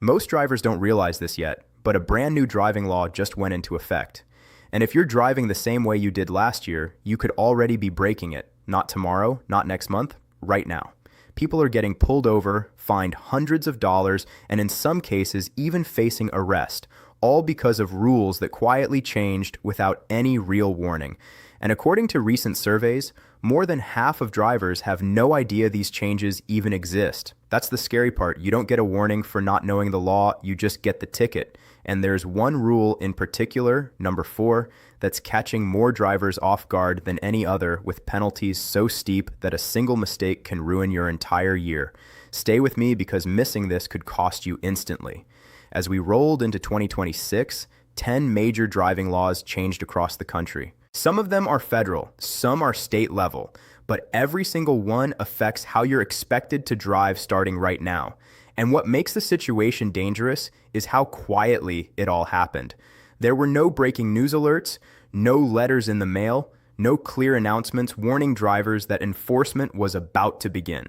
Most drivers don't realize this yet, but a brand new driving law just went into effect. And if you're driving the same way you did last year, you could already be breaking it. Not tomorrow, not next month, right now. People are getting pulled over, fined hundreds of dollars, and in some cases even facing arrest, all because of rules that quietly changed without any real warning. And according to recent surveys, more than half of drivers have no idea these changes even exist. That's the scary part. You don't get a warning for not knowing the law, you just get the ticket. And there's one rule in particular, number 4, that's catching more drivers off guard than any other, with penalties so steep that a single mistake can ruin your entire year. Stay with me because missing this could cost you instantly. As we rolled into 2026, 10 major driving laws changed across the country. Some of them are federal, some are state level, but every single one affects how you're expected to drive starting right now. And what makes the situation dangerous is how quietly it all happened. There were no breaking news alerts, no letters in the mail, no clear announcements warning drivers that enforcement was about to begin.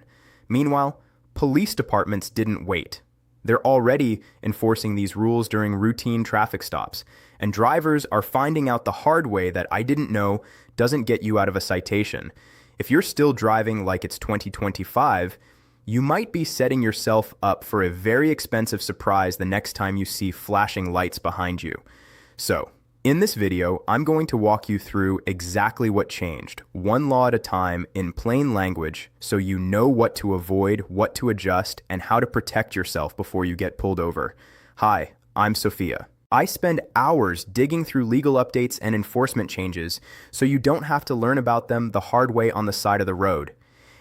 Meanwhile, police departments didn't wait. They're already enforcing these rules during routine traffic stops, and drivers are finding out the hard way that I didn't know doesn't get you out of a citation. If you're still driving like it's 2025, you might be setting yourself up for a very expensive surprise the next time you see flashing lights behind you. So, in this video, I'm going to walk you through exactly what changed, one law at a time in plain language, so you know what to avoid, what to adjust, and how to protect yourself before you get pulled over. Hi, I'm Sophia. I spend hours digging through legal updates and enforcement changes, so you don't have to learn about them the hard way on the side of the road.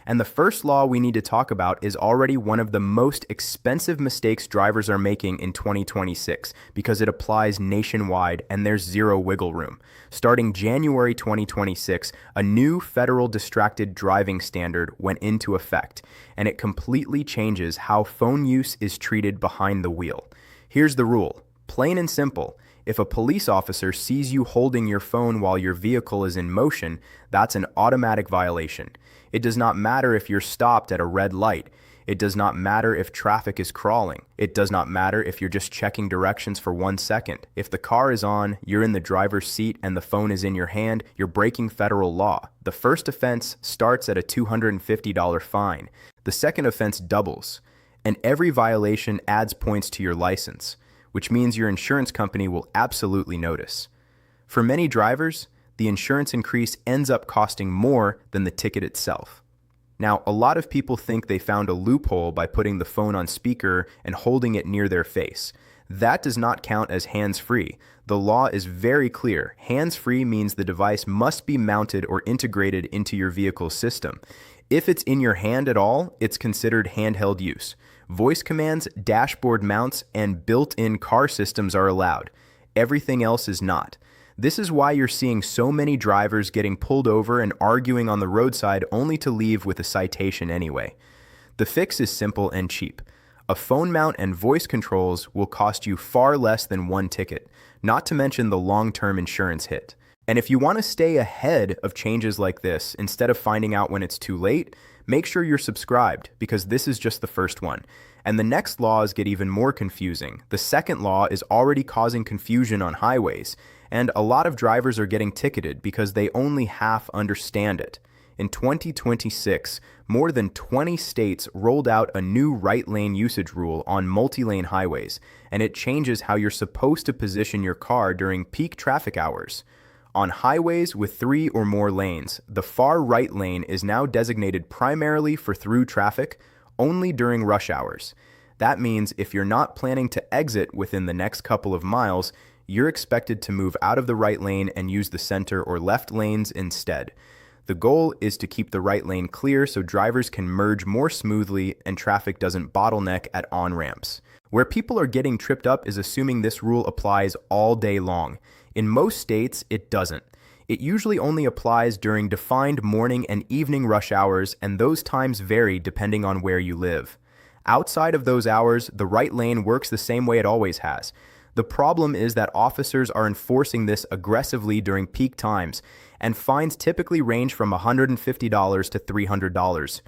And the first law we need to talk about is already one of the most expensive mistakes drivers are making in 2026 because it applies nationwide and there's zero wiggle room. Starting January 2026, a new federal distracted driving standard went into effect, and it completely changes how phone use is treated behind the wheel. Here's the rule, plain and simple. If a police officer sees you holding your phone while your vehicle is in motion, that's an automatic violation. It does not matter if you're stopped at a red light. It does not matter if traffic is crawling. It does not matter if you're just checking directions for 1 second. If the car is on, you're in the driver's seat, and the phone is in your hand, you're breaking federal law. The first offense starts at a $250 fine. The second offense doubles, and every violation adds points to your license, which means your insurance company will absolutely notice. For many drivers, the insurance increase ends up costing more than the ticket itself. Now, a lot of people think they found a loophole by putting the phone on speaker and holding it near their face. That does not count as hands-free. The law is very clear. Hands-free means the device must be mounted or integrated into your vehicle's system. If it's in your hand at all, it's considered handheld use. Voice commands, dashboard mounts, and built-in car systems are allowed. Everything else is not. This is why you're seeing so many drivers getting pulled over and arguing on the roadside only to leave with a citation anyway. The fix is simple and cheap. A phone mount and voice controls will cost you far less than one ticket, not to mention the long-term insurance hit. And if you want to stay ahead of changes like this, instead of finding out when it's too late, make sure you're subscribed, because this is just the first one. And the next laws get even more confusing. The second law is already causing confusion on highways, and a lot of drivers are getting ticketed because they only half understand it. In 2026, more than 20 states rolled out a new right lane usage rule on multi-lane highways, and it changes how you're supposed to position your car during peak traffic hours. On highways with 3 or more lanes, the far right lane is now designated primarily for through traffic, only during rush hours. That means if you're not planning to exit within the next couple of miles, you're expected to move out of the right lane and use the center or left lanes instead. The goal is to keep the right lane clear so drivers can merge more smoothly and traffic doesn't bottleneck at on-ramps. Where people are getting tripped up is assuming this rule applies all day long. In most states, it doesn't. It usually only applies during defined morning and evening rush hours, and those times vary depending on where you live. Outside of those hours, the right lane works the same way it always has. The problem is that officers are enforcing this aggressively during peak times, and fines typically range from $150 to $300.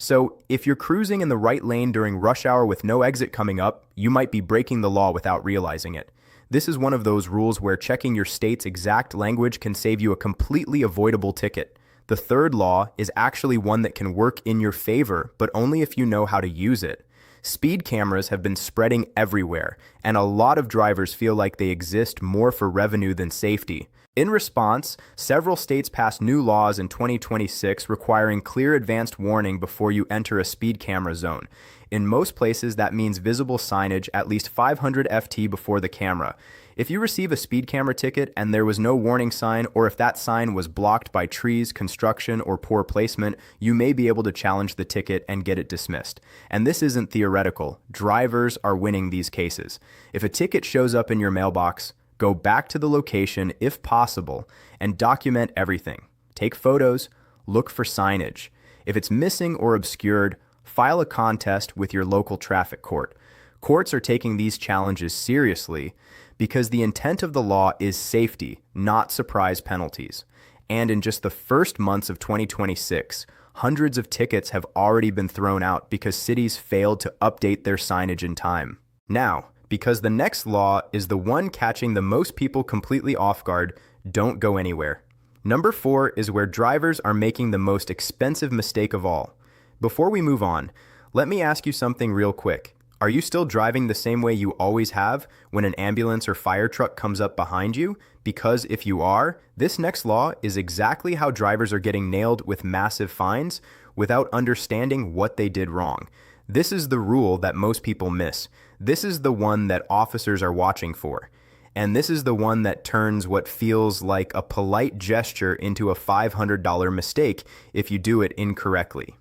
So, if you're cruising in the right lane during rush hour with no exit coming up, you might be breaking the law without realizing it. This is one of those rules where checking your state's exact language can save you a completely avoidable ticket. The third law is actually one that can work in your favor, but only if you know how to use it. Speed cameras have been spreading everywhere, and a lot of drivers feel like they exist more for revenue than safety. In response, several states passed new laws in 2026 requiring clear advanced warning before you enter a speed camera zone. In most places, that means visible signage at least 500 FT before the camera. If you receive a speed camera ticket and there was no warning sign, or if that sign was blocked by trees, construction, or poor placement, you may be able to challenge the ticket and get it dismissed. And this isn't theoretical. Drivers are winning these cases. If a ticket shows up in your mailbox, go back to the location if possible and document everything. Take photos, look for signage. If it's missing or obscured, file a contest with your local traffic court. Courts are taking these challenges seriously because the intent of the law is safety, not surprise penalties. And in just the first months of 2026, hundreds of tickets have already been thrown out because cities failed to update their signage in time. Now, because the next law is the one catching the most people completely off guard, don't go anywhere. Number 4 is where drivers are making the most expensive mistake of all. Before we move on, let me ask you something real quick. Are you still driving the same way you always have when an ambulance or fire truck comes up behind you? Because if you are, this next law is exactly how drivers are getting nailed with massive fines without understanding what they did wrong. This is the rule that most people miss. This is the one that officers are watching for. And this is the one that turns what feels like a polite gesture into a $500 mistake if you do it incorrectly.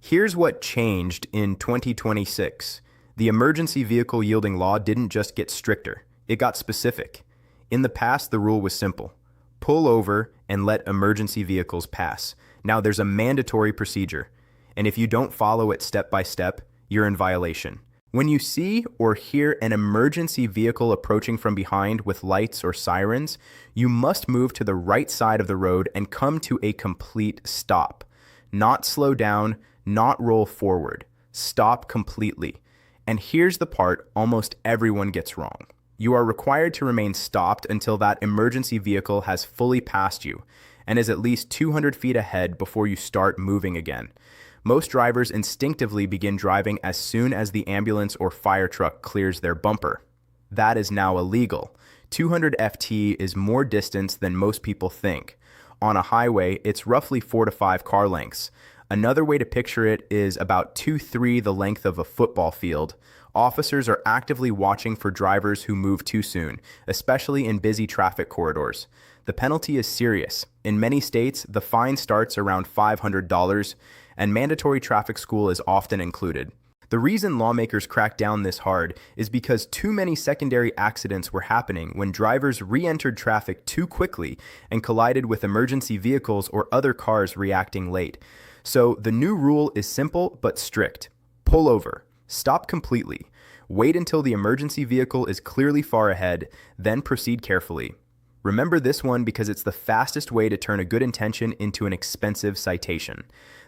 Here's what changed in 2026. The emergency vehicle yielding law didn't just get stricter, it got specific. In the past, the rule was simple. Pull over and let emergency vehicles pass. Now there's a mandatory procedure, and if you don't follow it step by step, you're in violation. When you see or hear an emergency vehicle approaching from behind with lights or sirens, you must move to the right side of the road and come to a complete stop. Not slow down, not roll forward. Stop completely. And here's the part almost everyone gets wrong. You are required to remain stopped until that emergency vehicle has fully passed you and is at least 200 feet ahead before you start moving again. Most drivers instinctively begin driving as soon as the ambulance or fire truck clears their bumper. That is now illegal. 200 FT is more distance than most people think. On a highway, it's roughly 4 to 5 car lengths. Another way to picture it is about 2-3 the length of a football field. Officers are actively watching for drivers who move too soon, especially in busy traffic corridors. The penalty is serious. In many states, the fine starts around $500, and mandatory traffic school is often included. The reason lawmakers cracked down this hard is because too many secondary accidents were happening when drivers re-entered traffic too quickly and collided with emergency vehicles or other cars reacting late. So the new rule is simple but strict. Pull over. Stop completely. Wait until the emergency vehicle is clearly far ahead, then proceed carefully. Remember this one because it's the fastest way to turn a good intention into an expensive citation.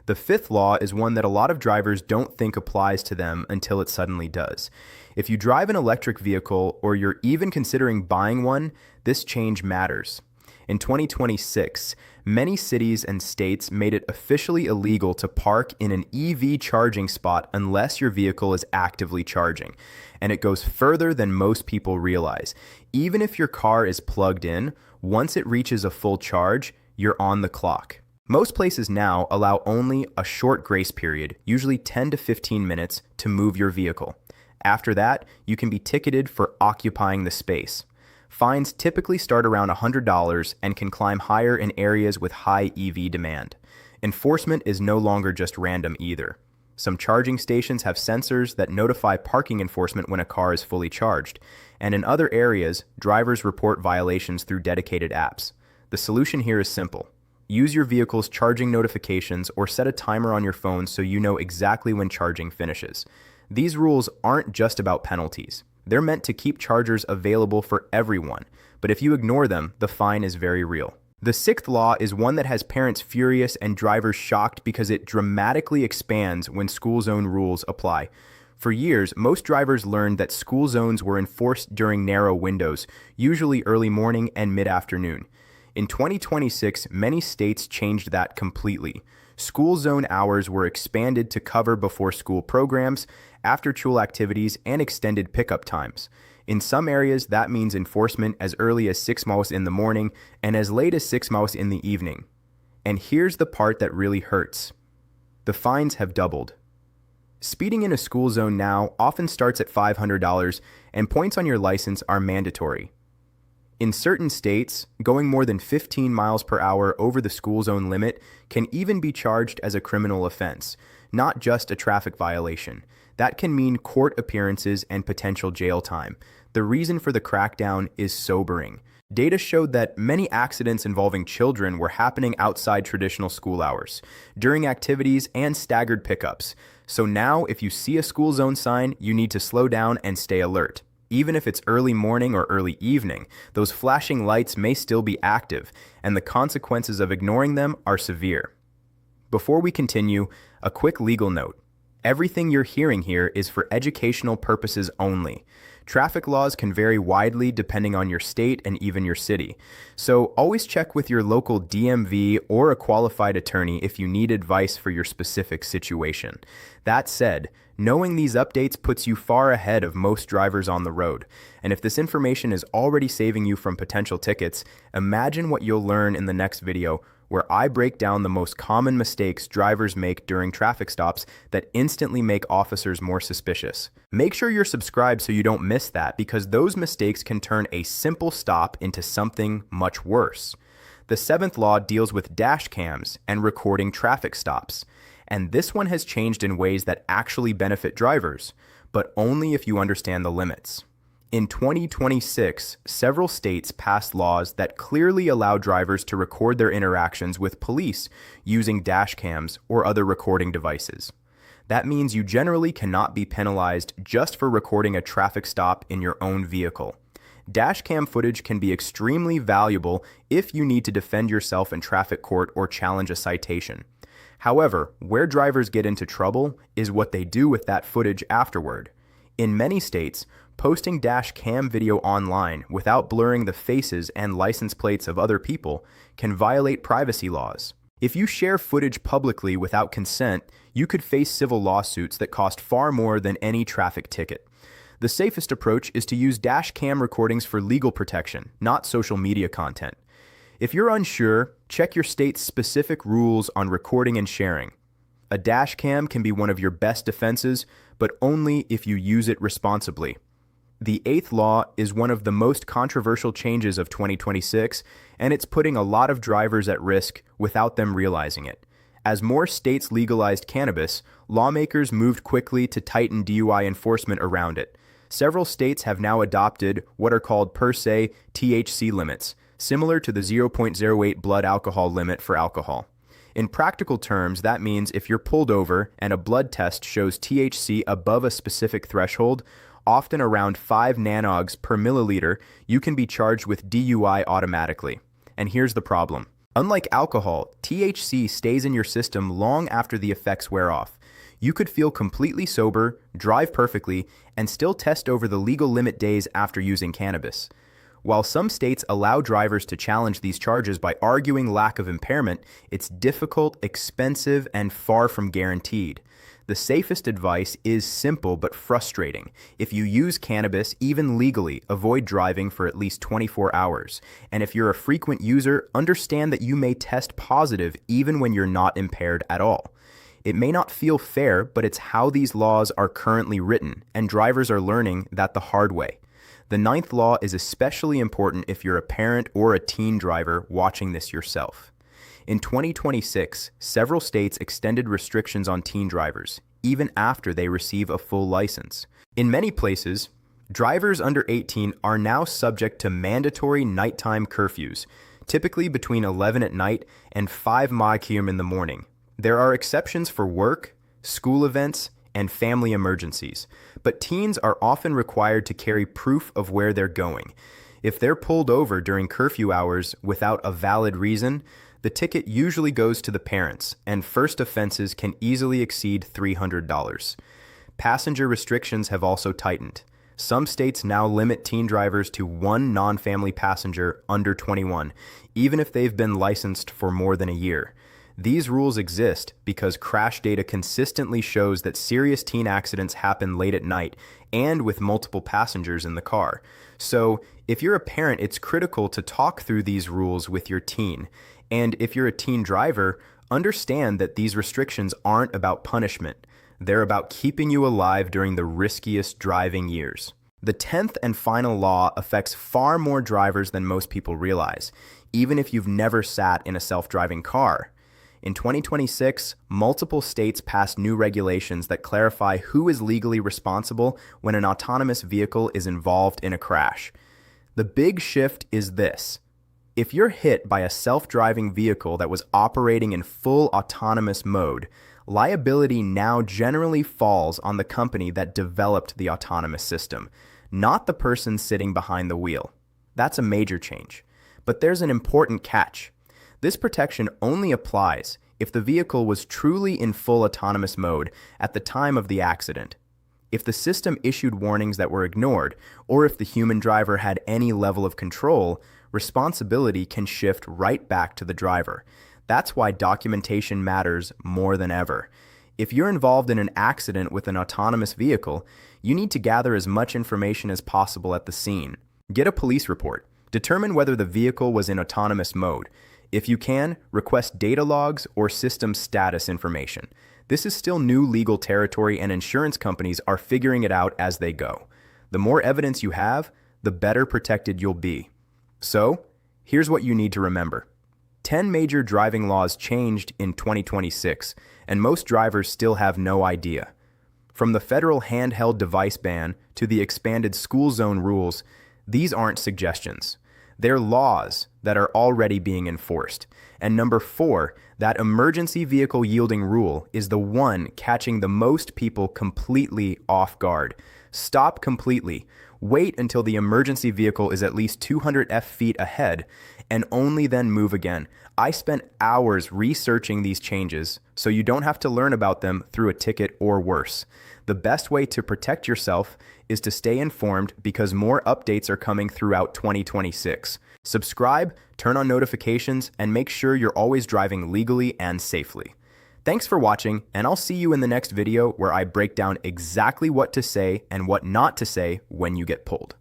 The 5th law is one that a lot of drivers don't think applies to them until it suddenly does. If you drive an electric vehicle or you're even considering buying one, this change matters. In 2026, many cities and states made it officially illegal to park in an EV charging spot unless your vehicle is actively charging. And it goes further than most people realize. Even if your car is plugged in, once it reaches a full charge, you're on the clock. Most places now allow only a short grace period, usually 10 to 15 minutes, to move your vehicle. After that, you can be ticketed for occupying the space. Fines typically start around $100 and can climb higher in areas with high EV demand. Enforcement is no longer just random either. Some charging stations have sensors that notify parking enforcement when a car is fully charged, and in other areas, drivers report violations through dedicated apps. The solution here is simple. Use your vehicle's charging notifications or set a timer on your phone so you know exactly when charging finishes. These rules aren't just about penalties. They're meant to keep chargers available for everyone, but if you ignore them, the fine is very real. The sixth law is one that has parents furious and drivers shocked because it dramatically expands when school zone rules apply. For years, most drivers learned that school zones were enforced during narrow windows, usually early morning and mid-afternoon. In 2026, many states changed that completely. School zone hours were expanded to cover before-school programs, after-school activities, and extended pickup times. In some areas, that means enforcement as early as 6 miles in the morning and as late as 6 miles in the evening. And here's the part that really hurts. The fines have doubled. Speeding in a school zone now often starts at $500, and points on your license are mandatory. In certain states, going more than 15 miles per hour over the school zone limit can even be charged as a criminal offense, not just a traffic violation. That can mean court appearances and potential jail time. The reason for the crackdown is sobering. Data showed that many accidents involving children were happening outside traditional school hours, during activities and staggered pickups. So now, if you see a school zone sign, you need to slow down and stay alert. Even if it's early morning or early evening, those flashing lights may still be active, and the consequences of ignoring them are severe. Before we continue, a quick legal note. Everything you're hearing here is for educational purposes only. Traffic laws can vary widely depending on your state and even your city. So always check with your local DMV or a qualified attorney if you need advice for your specific situation. That said, knowing these updates puts you far ahead of most drivers on the road. And if this information is already saving you from potential tickets, imagine what you'll learn in the next video, where I break down the most common mistakes drivers make during traffic stops that instantly make officers more suspicious. Make sure you're subscribed so you don't miss that, because those mistakes can turn a simple stop into something much worse. The seventh law deals with dash cams and recording traffic stops. And this one has changed in ways that actually benefit drivers, but only if you understand the limits. In 2026, several states passed laws that clearly allow drivers to record their interactions with police using dash cams or other recording devices. That means you generally cannot be penalized just for recording a traffic stop in your own vehicle. Dash cam footage can be extremely valuable if you need to defend yourself in traffic court or challenge a citation. However, where drivers get into trouble is what they do with that footage afterward. In many states, posting dash cam video online without blurring the faces and license plates of other people can violate privacy laws. If you share footage publicly without consent, you could face civil lawsuits that cost far more than any traffic ticket. The safest approach is to use dash cam recordings for legal protection, not social media content. If you're unsure, check your state's specific rules on recording and sharing. A dash cam can be one of your best defenses, but only if you use it responsibly. The eighth law is one of the most controversial changes of 2026, and it's putting a lot of drivers at risk without them realizing it. As more states legalized cannabis, lawmakers moved quickly to tighten DUI enforcement around it. Several states have now adopted what are called per se THC limits, similar to the 0.08 blood alcohol limit for alcohol. In practical terms, that means if you're pulled over and a blood test shows THC above a specific threshold, often around 5 nanogs per milliliter, you can be charged with DUI automatically. And here's the problem. Unlike alcohol, THC stays in your system long after the effects wear off. You could feel completely sober, drive perfectly, and still test over the legal limit days after using cannabis. While some states allow drivers to challenge these charges by arguing lack of impairment, it's difficult, expensive, and far from guaranteed. The safest advice is simple but frustrating. If you use cannabis, even legally, avoid driving for at least 24 hours. And if you're a frequent user, understand that you may test positive even when you're not impaired at all. It may not feel fair, but it's how these laws are currently written, and drivers are learning that the hard way. The ninth law is especially important if you're a parent or a teen driver watching this yourself. In 2026, several states extended restrictions on teen drivers, even after they receive a full license. In many places, drivers under 18 are now subject to mandatory nighttime curfews, typically between 11 at night and 5 p.m. in the morning. There are exceptions for work, school events, and family emergencies, but teens are often required to carry proof of where they're going. If they're pulled over during curfew hours without a valid reason, the ticket usually goes to the parents, and first offenses can easily exceed $300. Passenger restrictions have also tightened. Some states now limit teen drivers to one non-family passenger under 21, even if they've been licensed for more than a year. These rules exist because crash data consistently shows that serious teen accidents happen late at night and with multiple passengers in the car. So, if you're a parent, it's critical to talk through these rules with your teen. And if you're a teen driver, understand that these restrictions aren't about punishment. They're about keeping you alive during the riskiest driving years. The 10th and final law affects far more drivers than most people realize, even if you've never sat in a self-driving car. In 2026, multiple states passed new regulations that clarify who is legally responsible when an autonomous vehicle is involved in a crash. The big shift is this. If you're hit by a self-driving vehicle that was operating in full autonomous mode, liability now generally falls on the company that developed the autonomous system, not the person sitting behind the wheel. That's a major change. But there's an important catch. This protection only applies if the vehicle was truly in full autonomous mode at the time of the accident. If the system issued warnings that were ignored, or if the human driver had any level of control, responsibility can shift right back to the driver. That's why documentation matters more than ever. If you're involved in an accident with an autonomous vehicle, you need to gather as much information as possible at the scene. Get a police report. Determine whether the vehicle was in autonomous mode. If you can, request data logs or system status information. This is still new legal territory, and insurance companies are figuring it out as they go. The more evidence you have, the better protected you'll be. So, here's what you need to remember. 10 major driving laws changed in 2026, and most drivers still have no idea. From the federal handheld device ban to the expanded school zone rules, these aren't suggestions. They're laws that are already being enforced. And number 4, that emergency vehicle yielding rule is the one catching the most people completely off guard. Stop completely. Wait until the emergency vehicle is at least 200 feet ahead, and only then move again. I spent hours researching these changes, so you don't have to learn about them through a ticket or worse. The best way to protect yourself is to stay informed because more updates are coming throughout 2026. Subscribe, turn on notifications, and make sure you're always driving legally and safely. Thanks for watching, and I'll see you in the next video where I break down exactly what to say and what not to say when you get pulled.